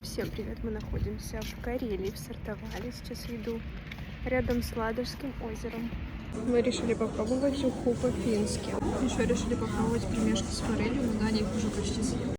Всем привет! Мы находимся в Карелии, в Сортавале. Сейчас иду рядом с Ладожским озером. Мы решили попробовать уху по-фински. Еще решили попробовать пельмешки с форелью, но Даня их уже почти съел.